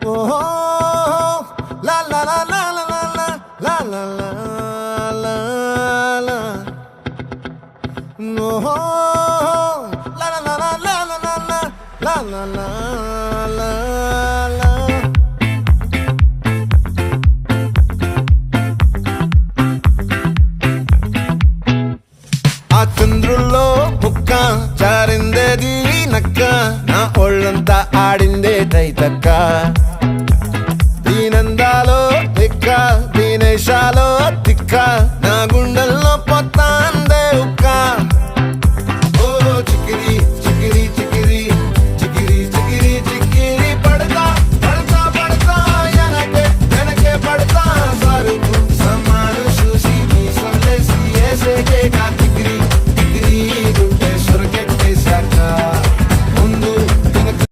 ఓహో లా లా లా లా లా లా లా లా లా లా ఓహో లా లా లా లా లా లా లా లా లా లా లా ఆ చంద్రుల్లో ముక్క జారిందేది నక్క నా ఒళ్ళంతా ఆడిందే తైతక్క